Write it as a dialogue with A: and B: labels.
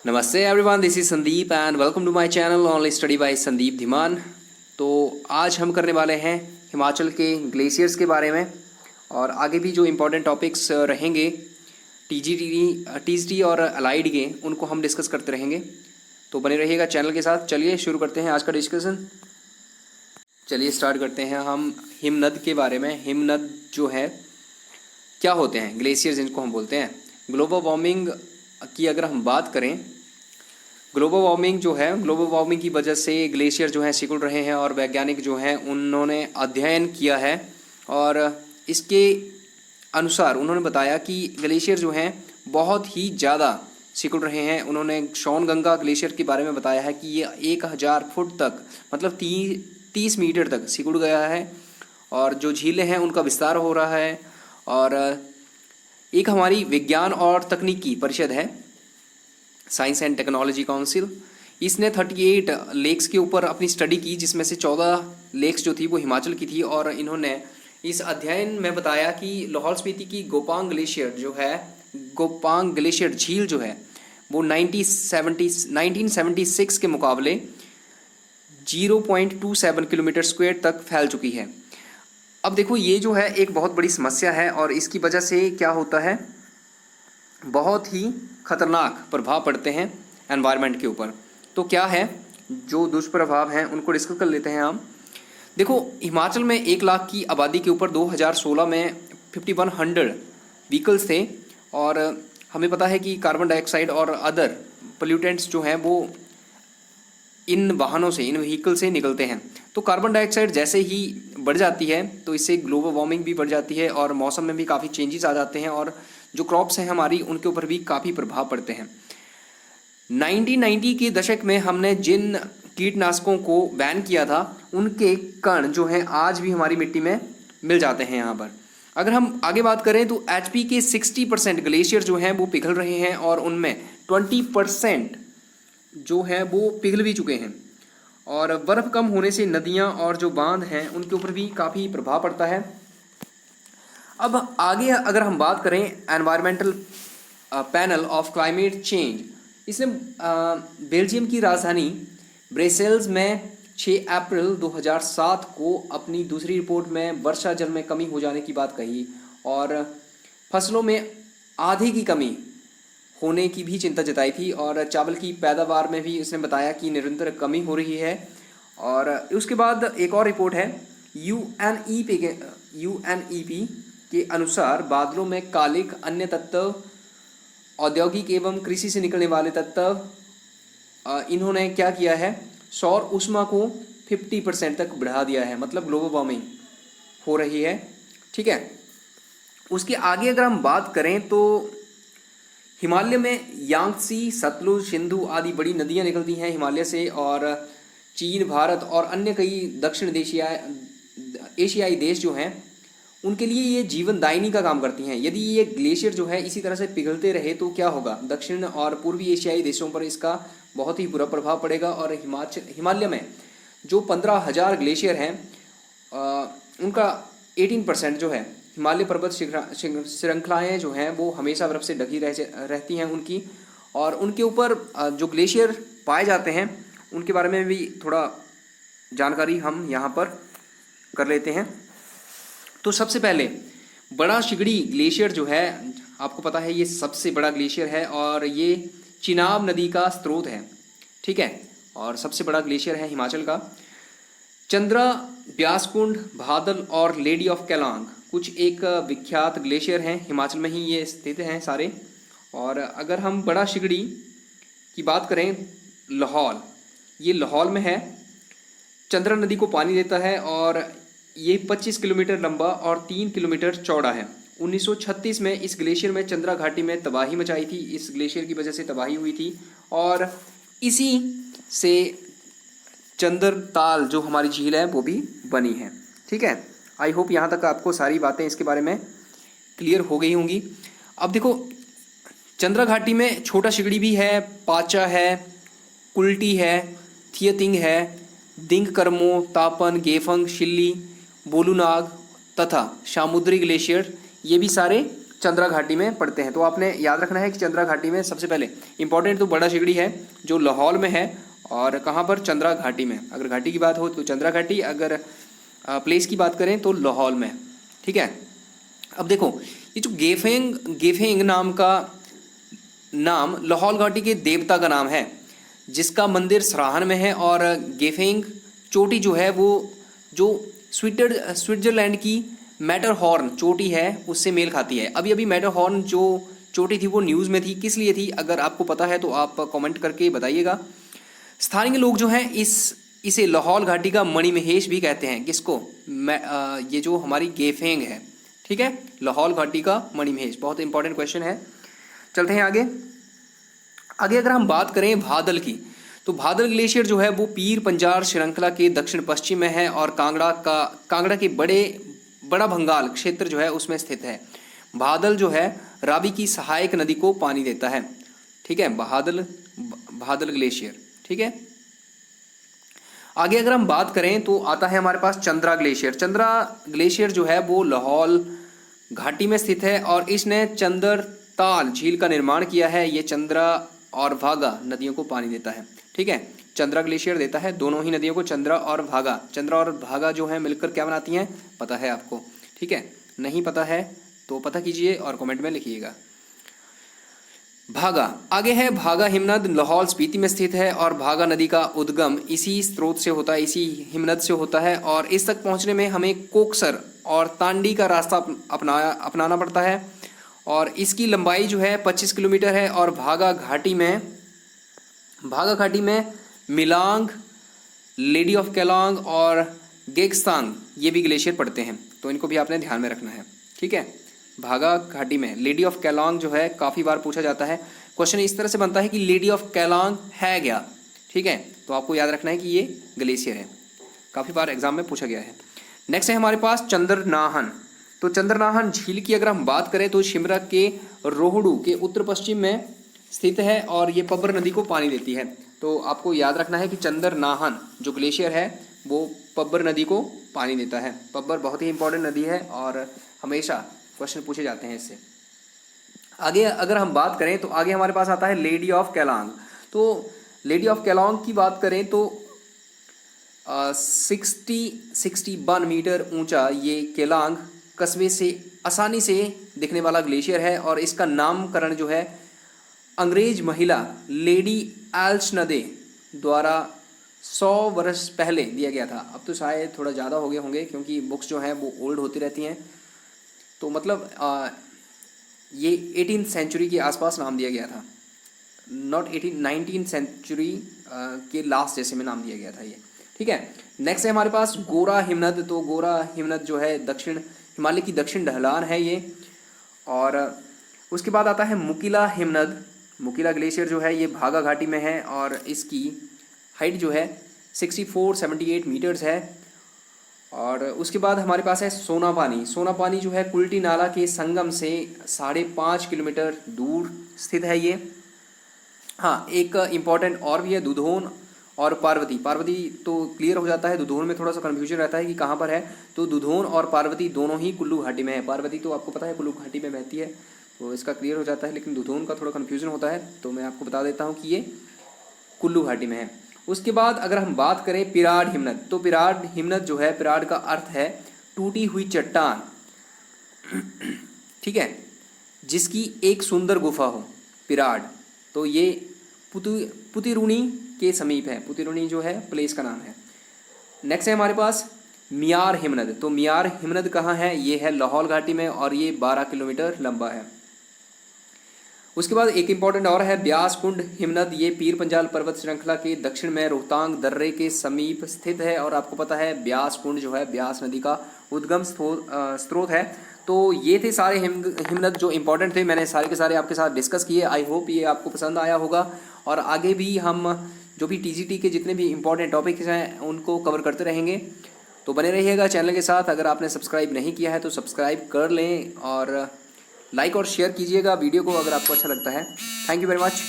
A: नमस्ते everyone, this is Sandeep and welcome to my channel only study by Sandeep Dhiman. तो आज हम करने वाले हैं हिमाचल के ग्लेशियर्स के बारे में और आगे भी जो इम्पोर्टेंट टॉपिक्स रहेंगे टीजीटी और अलाइड के, उनको हम डिस्कस करते रहेंगे। तो बने रहिएगा चैनल के साथ। चलिए शुरू करते हैं आज का डिस्कशन। चलिए स्टार्ट करते हैं हम हिमनद के बारे में। हिमनद जो है क्या होते हैं, ग्लेशियर्स जिनको हम बोलते हैं। ग्लोबल वार्मिंग की अगर हम बात करें, ग्लोबल वार्मिंग जो है, ग्लोबल वार्मिंग की वजह से ग्लेशियर जो हैं सिकुड़ रहे हैं और वैज्ञानिक जो हैं उन्होंने अध्ययन किया है और इसके अनुसार उन्होंने बताया कि ग्लेशियर जो हैं बहुत ही ज़्यादा सिकुड़ रहे हैं। उन्होंने शॉनगंगा ग्लेशियर के बारे में बताया है कि ये 1000 फुट तक, मतलब 30 मीटर तक सिकुड़ गया है और जो झीलें हैं उनका विस्तार हो रहा है। और एक हमारी विज्ञान और तकनीकी परिषद है, साइंस एंड टेक्नोलॉजी काउंसिल, इसने 38 लेक्स के ऊपर अपनी स्टडी की, जिसमें से 14 लेक्स जो थी वो हिमाचल की थी। और इन्होंने इस अध्ययन में बताया कि लाहौल स्पीति की गोपांग ग्लेशियर जो है, गोपांग ग्लेशियर झील जो है वो 1976 के मुकाबले 0.27 किलोमीटर स्क्वायर तक फैल चुकी है। अब देखो, ये जो है एक बहुत बड़ी समस्या है और इसकी वजह से क्या होता है, बहुत ही खतरनाक प्रभाव पड़ते हैं एनवायरनमेंट के ऊपर। तो क्या है जो दुष्प्रभाव हैं उनको डिस्कस कर लेते हैं हम। देखो, हिमाचल में 1 लाख की आबादी के ऊपर 2016 में 5100 व्हीकल्स थे और हमें पता है कि कार्बन डाइऑक्साइड और अदर पोल्यूटेंट्स जो हैं वो इन वाहनों से, इन व्हीकल से निकलते हैं। तो कार्बन डाइऑक्साइड जैसे ही बढ़ जाती है तो इससे ग्लोबल वार्मिंग भी बढ़ जाती है और मौसम में भी काफ़ी चेंजेस आ जाते हैं और जो क्रॉप्स हैं हमारी उनके ऊपर भी काफ़ी प्रभाव पड़ते हैं। 1990 के दशक में हमने जिन कीटनाशकों को बैन किया था उनके कण जो हैं आज भी हमारी मिट्टी में मिल जाते हैं यहाँ पर। अगर हम आगे बात करें तो एचपी के 60% ग्लेशियर जो हैं वो पिघल रहे हैं और उनमें 20% जो है वो पिघल भी चुके हैं। और बर्फ़ कम होने से नदियाँ और जो बांध हैं उनके ऊपर भी काफ़ी प्रभाव पड़ता है। अब आगे अगर हम बात करें environmental panel of climate change, इसने बेल्जियम की राजधानी ब्रसेल्स में 6 अप्रैल 2007 को अपनी दूसरी रिपोर्ट में वर्षा जल में कमी हो जाने की बात कही और फसलों में आधी की कमी होने की भी चिंता जताई थी और चावल की पैदावार में भी इसने बताया कि निरंतर कमी हो रही है। और उसके बाद एक और रिपोर्ट है यूएनईपी के अनुसार बादलों में कालिक, अन्य तत्व, औद्योगिक एवं कृषि से निकलने वाले तत्व, इन्होंने क्या किया है, सौर ऊष्मा को 50% तक बढ़ा दिया है, मतलब ग्लोबल वार्मिंग हो रही है। ठीक है, उसके आगे अगर हम बात करें तो हिमालय में यांगत्सी, सतलुज, सिंधु आदि बड़ी नदियां निकलती हैं हिमालय से और चीन, भारत और अन्य कई दक्षिण एशियाई देश जो हैं उनके लिए ये जीवनदायिनी का काम करती हैं। यदि ये ग्लेशियर जो है इसी तरह से पिघलते रहे तो क्या होगा, दक्षिण और पूर्वी एशियाई देशों पर इसका बहुत ही बुरा प्रभाव पड़ेगा। और हिमालय में जो 15,000 ग्लेशियर हैं उनका 18% जो है, हिमालय पर्वत श्रृंखलाएँ जो हैं वो हमेशा बर्फ से ढकी रहती हैं उनकी, और उनके ऊपर जो ग्लेशियर पाए जाते हैं उनके बारे में भी थोड़ा जानकारी हम यहाँ पर कर लेते हैं। तो सबसे पहले बड़ा शिगड़ी ग्लेशियर जो है, आपको पता है ये सबसे बड़ा ग्लेशियर है और ये चिनाब नदी का स्रोत है। ठीक है, और सबसे बड़ा ग्लेशियर है हिमाचल का। चंद्रा, ब्यासकुंड, भादल और लेडी ऑफ केलांग कुछ एक विख्यात ग्लेशियर हैं, हिमाचल में ही ये स्थित हैं सारे। और अगर हम बड़ा शिगड़ी की बात करें, लाहौल, ये लाहौल में है, चंद्रा नदी को पानी देता है और ये 25 किलोमीटर लंबा और 3 किलोमीटर चौड़ा है। 1936 में इस ग्लेशियर में चंद्रा घाटी में तबाही मचाई थी, इस ग्लेशियर की वजह से तबाही हुई थी और इसी से चंद्रताल जो हमारी झील है वो भी बनी है। ठीक है, आई होप यहाँ तक आपको सारी बातें इसके बारे में क्लियर हो गई होंगी। अब देखो, चंद्रा घाटी में छोटा शिगड़ी भी है, पाचा है, कुल्टी है, थियतिंग है, दिंग कर्मो, तापन, गेफंग, शिल्ली, बोलूनाग तथा सामुद्री ग्लेशियर, ये भी सारे चंद्रा घाटी में पड़ते हैं। तो आपने याद रखना है कि चंद्रा घाटी में सबसे पहले इंपॉर्टेंट तो बड़ा शेगड़ी है जो लाहौल में है, और कहाँ पर, चंद्रा घाटी में। अगर घाटी की बात हो तो चंद्रा घाटी, अगर प्लेस की बात करें तो लाहौल में। ठीक है, अब देखो ये जो गेफेंग नाम का नाम लाहौल घाटी के देवता का नाम है, जिसका मंदिर सराहन में है। और गेफेंग चोटी जो है वो जो स्विट्जरलैंड की मैटरहॉर्न चोटी है उससे मेल खाती है। अभी अभी मैटरहॉर्न जो चोटी थी वो न्यूज़ में थी, किस लिए थी, अगर आपको पता है तो आप कमेंट करके बताइएगा। स्थानीय लोग जो हैं इसे लाहौल घाटी का मणिमहेश भी कहते हैं। किसको? ये जो हमारी गेफेंग है, ठीक है, लाहौल घाटी का मणिमहेश। बहुत इंपॉर्टेंट क्वेश्चन है। चलते हैं आगे। अगर हम बात करें भादल की, तो भादल ग्लेशियर जो है वो पीर पंजार श्रृंखला के दक्षिण पश्चिम में है और कांगड़ा के बड़ा भंगाल क्षेत्र जो है उसमें स्थित है। भादल जो है रावी की सहायक नदी को पानी देता है। ठीक है, भादल ग्लेशियर। ठीक है, आगे अगर हम बात करें तो आता है हमारे पास चंद्रा ग्लेशियर। चंद्रा ग्लेशियर जो है वो लाहौल घाटी में स्थित है और इसने चंद्रताल झील का निर्माण किया है। ये चंद्रा और भागा नदियों को पानी देता है। ठीक है, चंद्रा ग्लेशियर देता है दोनों ही नदियों को, चंद्रा और भागा। चंद्रा और भागा जो है मिलकर क्या बनाती हैं, पता है आपको? ठीक है, नहीं पता है तो पता कीजिए और कमेंट में लिखिएगा। भागा आगे है। भागा हिमनद लाहौल स्पीति में स्थित है और भागा नदी का उद्गम इसी स्रोत से होता है, इसी हिमनद से होता है। और इस तक पहुंचने में हमें कोकसर और तांडी का रास्ता अपनाना पड़ता है। और इसकी लंबाई जो है 25 किलोमीटर है। और भागा घाटी में मिलांग, लेडी ऑफ केलांग और गेक्सांग ये भी ग्लेशियर पड़ते हैं, तो इनको भी आपने ध्यान में रखना है। ठीक है, भागा घाटी में लेडी ऑफ केलांग जो है काफ़ी बार पूछा जाता है। क्वेश्चन इस तरह से बनता है कि लेडी ऑफ केलांग है क्या। ठीक है, तो आपको याद रखना है कि ये ग्लेशियर है, काफ़ी बार एग्जाम में पूछा गया है। नेक्स्ट है हमारे पास चंद्रनाहन। तो चंद्रनाहन झील की अगर हम बात करें तो शिमला के रोहड़ू के उत्तर पश्चिम में स्थित है और ये पब्बर नदी को पानी देती है। तो आपको याद रखना है कि चंद्रनाहन जो ग्लेशियर है वो पब्बर नदी को पानी देता है। पब्बर बहुत ही इंपॉर्टेंट नदी है और हमेशा क्वेश्चन पूछे जाते हैं इससे। आगे अगर हम बात करें तो आगे हमारे पास आता है लेडी ऑफ केलांग। तो लेडी ऑफ केलांग की बात करें तो 61 मीटर ऊंचा ये केलांग कस्बे से आसानी से दिखने वाला ग्लेशियर है। और इसका नामकरण जो है अंग्रेज महिला लेडी एल्शनदे द्वारा 100 वर्ष पहले दिया गया था। अब तो शायद थोड़ा ज़्यादा हो गए होंगे क्योंकि बुक्स जो हैं वो ओल्ड होती रहती हैं। तो मतलब ये 18th सेंचुरी के आसपास नाम दिया गया था, नॉट 19th सेंचुरी के लास्ट जैसे में नाम दिया गया था ये। ठीक है, नेक्स्ट है हमारे पास गोरा हिमनद। तो गोरा हिमनद जो है हिमालय की दक्षिण ढलान है ये। और उसके बाद आता है मुकीला हिमनद। मुकीला ग्लेशियर जो है ये भागा घाटी में है और इसकी हाइट जो है 64-78 मीटर्स है। और उसके बाद हमारे पास है सोनापानी। सोनापानी जो है कुल्टी नाला के संगम से 5.5 किलोमीटर दूर स्थित है ये। हाँ, एक इम्पॉर्टेंट और भी है, दुधोन और पार्वती। पार्वती तो क्लियर हो जाता है, दुधोन में थोड़ा सा कन्फ्यूजन रहता है कि कहाँ पर है। तो दुधोन और पार्वती दोनों ही कुल्लू घाटी में है। पार्वती तो आपको पता है कुल्लू घाटी में बहती है, तो इसका क्लियर हो जाता है। लेकिन दुधोन का थोड़ा कन्फ्यूजन होता है, तो मैं आपको बता देता हूँ कि ये कुल्लू घाटी में है। उसके बाद अगर हम बात करें पिराड हिमनद, तो पिराड हिमनद जो है, पिराड का अर्थ है टूटी हुई चट्टान। ठीक है, जिसकी एक सुंदर गुफा हो, पिराड। तो ये पुतिरुनी के समीप है। पुतिरुनी जो है प्लेस का नाम है। नेक्स्ट है हमारे पास मियार हिमनद। तो मियार हिमनद कहाँ है? ये है लाहौल घाटी में और ये 12 किलोमीटर लंबा है। उसके बाद एक इम्पॉर्टेंट और है ब्यास कुंड हिमनद। ये पीर पंजाल पर्वत श्रृंखला के दक्षिण में रोहतांग दर्रे के समीप स्थित है। और आपको पता है ब्यास कुंड जो है ब्यास नदी का उद्गम स्रोत है। तो ये थे सारे हिमनद जो इम्पोर्टेंट थे, मैंने सारे के सारे आपके साथ डिस्कस किए। आई होप ये आपको पसंद आया होगा और आगे भी हम जो भी टीजीटी के जितने भी इम्पोर्टेंट टॉपिक्स हैं उनको कवर करते रहेंगे। तो बने रहिएगा चैनल के साथ। अगर आपने सब्सक्राइब नहीं किया है तो सब्सक्राइब कर लें और लाइक और शेयर कीजिएगा वीडियो को अगर आपको अच्छा लगता है। Thank you very much.